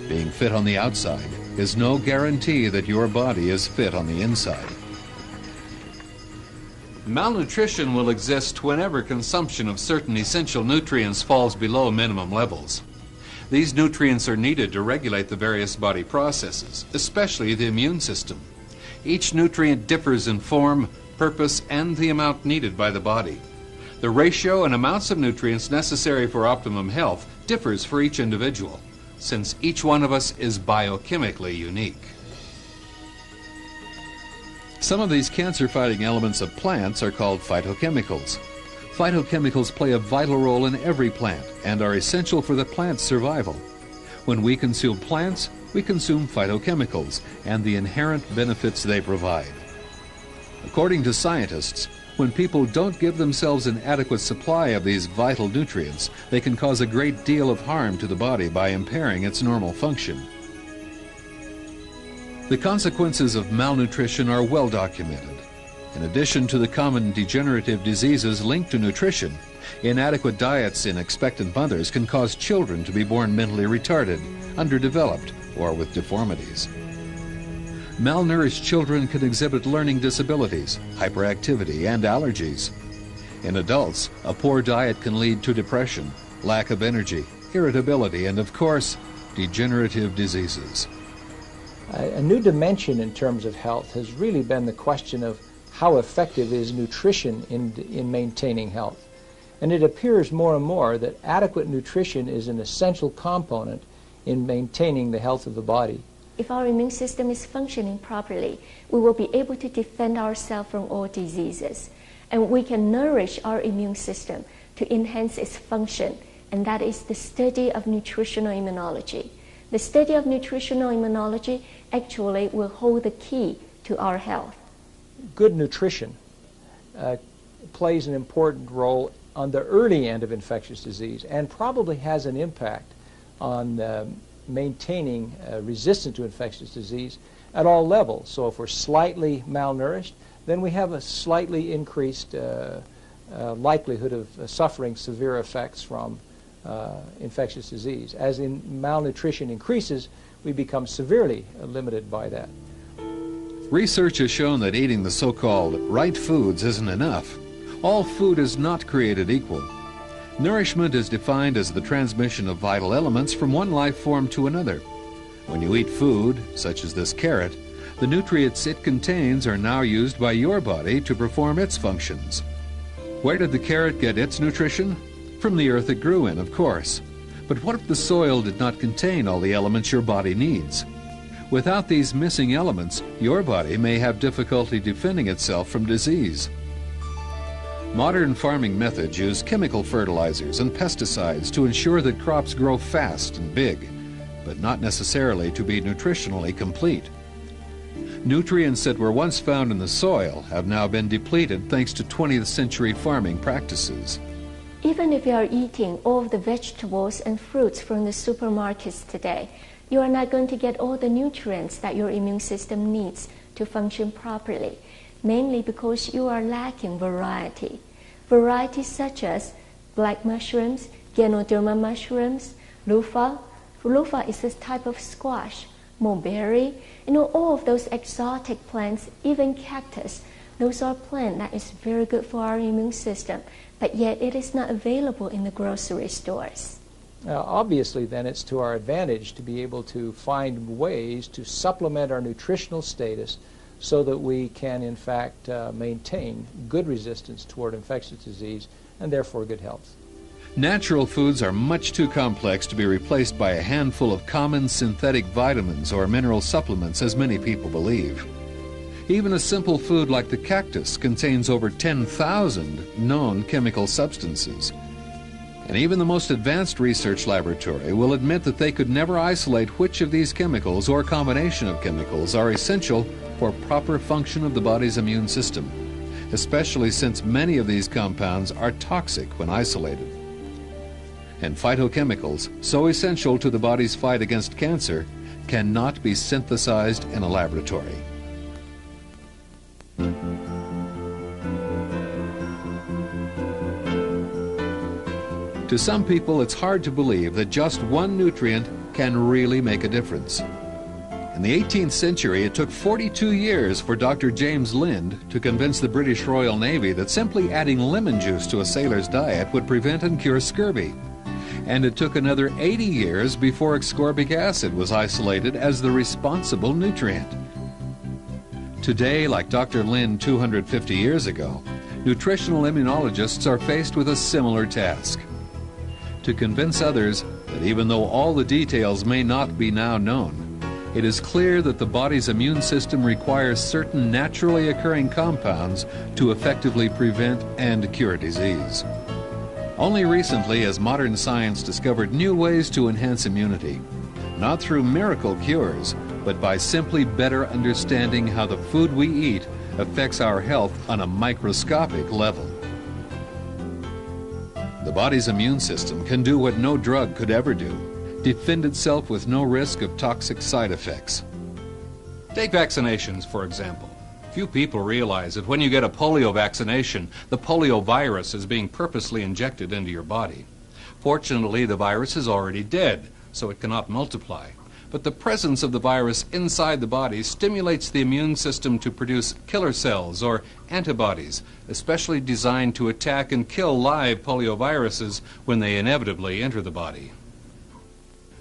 Being fit on the outside is no guarantee that your body is fit on the inside. Malnutrition will exist whenever consumption of certain essential nutrients falls below minimum levels. These nutrients are needed to regulate the various body processes, especially the immune system. Each nutrient differs in form, purpose, and the amount needed by the body. The ratio and amounts of nutrients necessary for optimum health differs for each individual, since each one of us is biochemically unique. Some of these cancer-fighting elements of plants are called phytochemicals. Phytochemicals play a vital role in every plant and are essential for the plant's survival. When we consume plants, we consume phytochemicals and the inherent benefits they provide. According to scientists, when people don't give themselves an adequate supply of these vital nutrients, they can cause a great deal of harm to the body by impairing its normal function. The consequences of malnutrition are well documented. In addition to the common degenerative diseases linked to nutrition, inadequate diets in expectant mothers can cause children to be born mentally retarded, underdeveloped, or with deformities. Malnourished children can exhibit learning disabilities, hyperactivity, and allergies. In adults, a poor diet can lead to depression, lack of energy, irritability, and of course, degenerative diseases. A new dimension in terms of health has really been the question of how effective is nutrition in maintaining health. And it appears more and more that adequate nutrition is an essential component in maintaining the health of the body. If our immune system is functioning properly, we will be able to defend ourselves from all diseases. And we can nourish our immune system to enhance its function, and that is the study of nutritional immunology. The study of nutritional immunology actually will hold the key to our health. Good nutrition plays an important role on the early end of infectious disease and probably has an impact on maintaining resistance to infectious disease at all levels. So if we're slightly malnourished, then we have a slightly increased likelihood of suffering severe effects from infectious disease. As in malnutrition increases, we become severely limited by that. Research has shown that eating the so-called right foods isn't enough. All food is not created equal. Nourishment is defined as the transmission of vital elements from one life form to another. When you eat food, such as this carrot, the nutrients it contains are now used by your body to perform its functions. Where did the carrot get its nutrition? From the earth it grew in, of course. But what if the soil did not contain all the elements your body needs? Without these missing elements, your body may have difficulty defending itself from disease. Modern farming methods use chemical fertilizers and pesticides to ensure that crops grow fast and big, but not necessarily to be nutritionally complete. Nutrients that were once found in the soil have now been depleted thanks to 20th century farming practices. Even if you are eating all of the vegetables and fruits from the supermarkets today, you are not going to get all the nutrients that your immune system needs to function properly, mainly because you are lacking variety. Varieties such as black mushrooms, Ganoderma mushrooms, loofah. Loofah is this type of squash, mulberry, all of those exotic plants, even cactus. Those are plants that is very good for our immune system, but yet it is not available in the grocery stores. Obviously, then, it's to our advantage to be able to find ways to supplement our nutritional status so that we can, in fact, maintain good resistance toward infectious disease and therefore good health. Natural foods are much too complex to be replaced by a handful of common synthetic vitamins or mineral supplements, as many people believe. Even a simple food like the cactus contains over 10,000 known chemical substances. And even the most advanced research laboratory will admit that they could never isolate which of these chemicals or combination of chemicals are essential for proper function of the body's immune system, especially since many of these compounds are toxic when isolated. And phytochemicals, so essential to the body's fight against cancer, cannot be synthesized in a laboratory. To some people, it's hard to believe that just one nutrient can really make a difference. In the 18th century, it took 42 years for Dr. James Lind to convince the British Royal Navy that simply adding lemon juice to a sailor's diet would prevent and cure scurvy. And it took another 80 years before ascorbic acid was isolated as the responsible nutrient. Today, like Dr. Lind 250 years ago, nutritional immunologists are faced with a similar task: to convince others that even though all the details may not be now known, it is clear that the body's immune system requires certain naturally occurring compounds to effectively prevent and cure disease. Only recently has modern science discovered new ways to enhance immunity, not through miracle cures, but by simply better understanding how the food we eat affects our health on a microscopic level. The body's immune system can do what no drug could ever do: defend itself with no risk of toxic side effects. Take vaccinations, for example. Few people realize that when you get a polio vaccination, the polio virus is being purposely injected into your body. Fortunately, the virus is already dead, so it cannot multiply. But the presence of the virus inside the body stimulates the immune system to produce killer cells or antibodies, especially designed to attack and kill live polioviruses when they inevitably enter the body.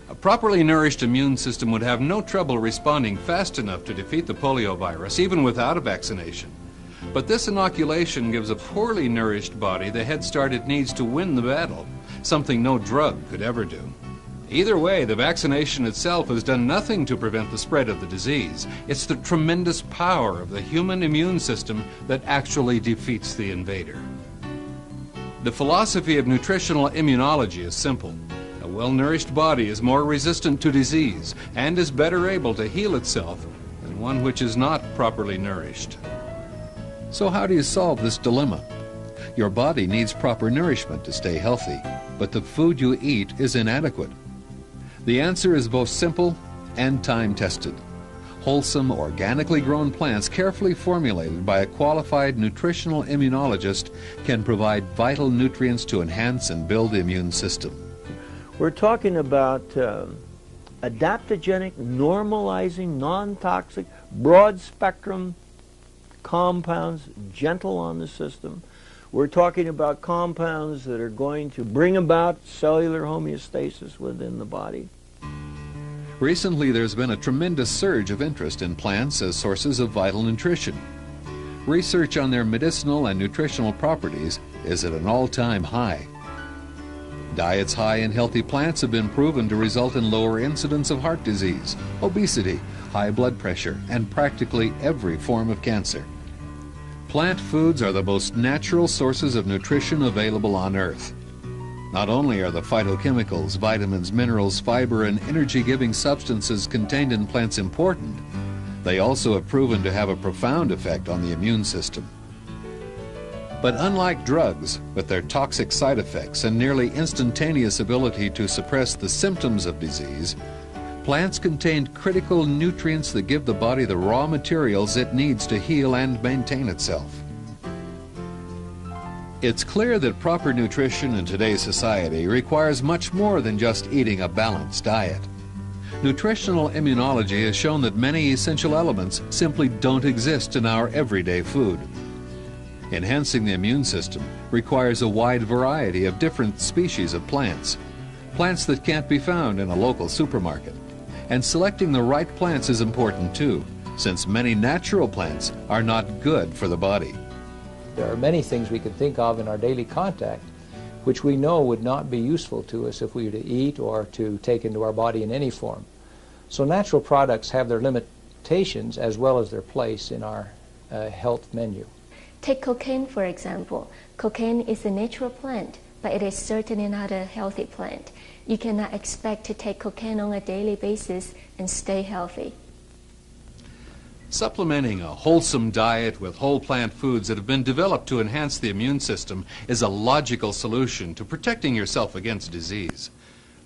A properly nourished immune system would have no trouble responding fast enough to defeat the poliovirus, even without a vaccination. But this inoculation gives a poorly nourished body the head start it needs to win the battle, something no drug could ever do. Either way, the vaccination itself has done nothing to prevent the spread of the disease. It's the tremendous power of the human immune system that actually defeats the invader. The philosophy of nutritional immunology is simple. A well-nourished body is more resistant to disease and is better able to heal itself than one which is not properly nourished. So how do you solve this dilemma? Your body needs proper nourishment to stay healthy, but the food you eat is inadequate. The answer is both simple and time-tested. Wholesome, organically grown plants carefully formulated by a qualified nutritional immunologist can provide vital nutrients to enhance and build the immune system. We're talking about adaptogenic, normalizing, non-toxic, broad-spectrum compounds, gentle on the system. We're talking about compounds that are going to bring about cellular homeostasis within the body. Recently, there's been a tremendous surge of interest in plants as sources of vital nutrition. Research on their medicinal and nutritional properties is at an all-time high. Diets high in healthy plants have been proven to result in lower incidence of heart disease, obesity, high blood pressure, and practically every form of cancer. Plant foods are the most natural sources of nutrition available on Earth. Not only are the phytochemicals, vitamins, minerals, fiber, and energy-giving substances contained in plants important, they also have proven to have a profound effect on the immune system. But unlike drugs, with their toxic side effects and nearly instantaneous ability to suppress the symptoms of disease, plants contain critical nutrients that give the body the raw materials it needs to heal and maintain itself. It's clear that proper nutrition in today's society requires much more than just eating a balanced diet. Nutritional immunology has shown that many essential elements simply don't exist in our everyday food. Enhancing the immune system requires a wide variety of different species of plants that can't be found in a local supermarket. And selecting the right plants is important too, since many natural plants are not good for the body. There are many things we could think of in our daily contact which we know would not be useful to us if we were to eat or to take into our body in any form. So natural products have their limitations as well as their place in our health menu. Take cocaine, for example. Cocaine is a natural plant, but it is certainly not a healthy plant. You cannot expect to take cocaine on a daily basis and stay healthy. Supplementing a wholesome diet with whole plant foods that have been developed to enhance the immune system is a logical solution to protecting yourself against disease.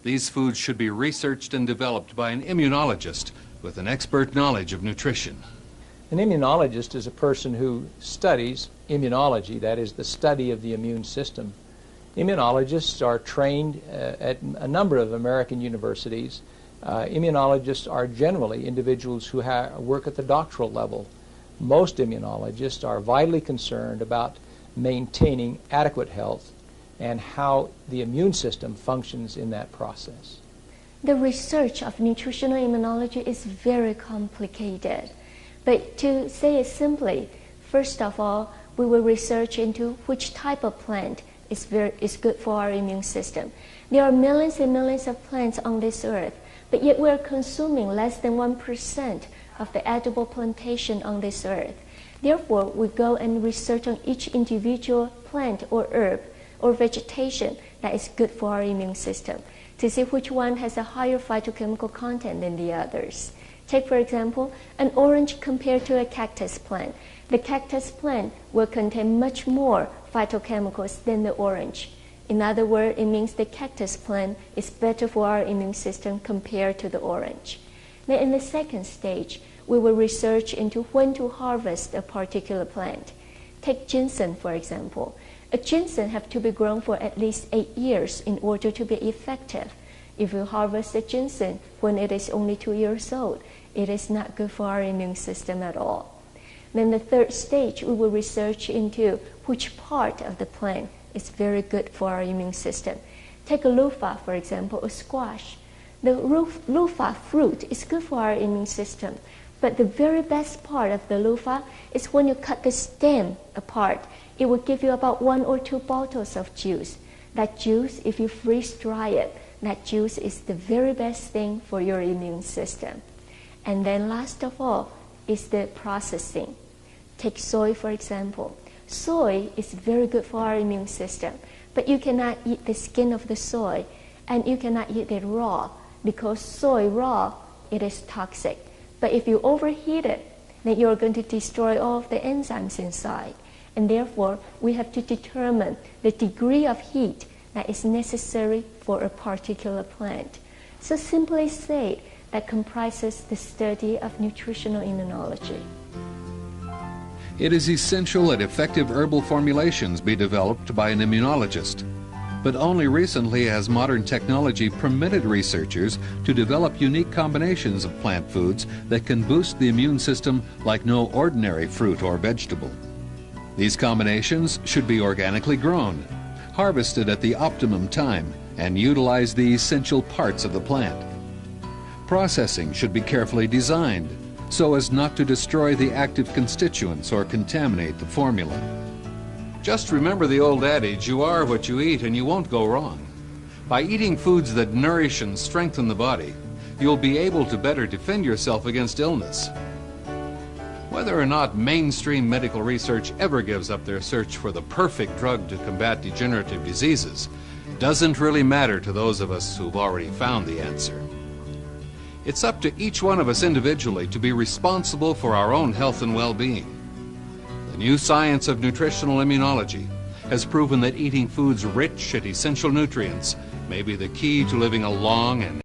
These foods should be researched and developed by an immunologist with an expert knowledge of nutrition. An immunologist is a person who studies immunology, that is the study of the immune system, Immunologists are trained at a number of American universities. Immunologists are generally individuals who work at the doctoral level. Most immunologists are vitally concerned about maintaining adequate health and how the immune system functions in that process. The research of nutritional immunology is very complicated. But to say it simply, first of all, we will research into which type of plant is good for our immune system. There are millions and millions of plants on this earth, but yet we're consuming less than 1% of the edible plantation on this earth. Therefore, we go and research on each individual plant or herb or vegetation that is good for our immune system to see which one has a higher phytochemical content than the others. Take, for example, an orange compared to a cactus plant. The cactus plant will contain much more phytochemicals than the orange. In other words, it means the cactus plant is better for our immune system compared to the orange. Then in the second stage, we will research into when to harvest a particular plant. Take ginseng, for example. A ginseng has to be grown for at least 8 years in order to be effective. If you harvest a ginseng when it is only 2 years old, it is not good for our immune system at all. Then the third stage, we will research into which part of the plant is very good for our immune system. Take a loofah, for example, a squash. The loofah fruit is good for our immune system, but the very best part of the loofah is when you cut the stem apart. It will give you about 1 or 2 bottles of juice. That juice, if you freeze dry it, that juice is the very best thing for your immune system. And then last of all is the processing. Take soy, for example. Soy is very good for our immune system, but you cannot eat the skin of the soy, and you cannot eat it raw, because soy raw, it is toxic. But if you overheat it, then you're going to destroy all of the enzymes inside. And therefore, we have to determine the degree of heat that is necessary for a particular plant. So simply said, that comprises the study of nutritional immunology. It is essential that effective herbal formulations be developed by an immunologist. But only recently has modern technology permitted researchers to develop unique combinations of plant foods that can boost the immune system like no ordinary fruit or vegetable. These combinations should be organically grown, harvested at the optimum time, and utilize the essential parts of the plant. Processing should be carefully designed so as not to destroy the active constituents or contaminate the formula. Just remember the old adage, you are what you eat and you won't go wrong. By eating foods that nourish and strengthen the body, you'll be able to better defend yourself against illness. Whether or not mainstream medical research ever gives up their search for the perfect drug to combat degenerative diseases doesn't really matter to those of us who've already found the answer. It's up to each one of us individually to be responsible for our own health and well-being. The new science of nutritional immunology has proven that eating foods rich in essential nutrients may be the key to living a long and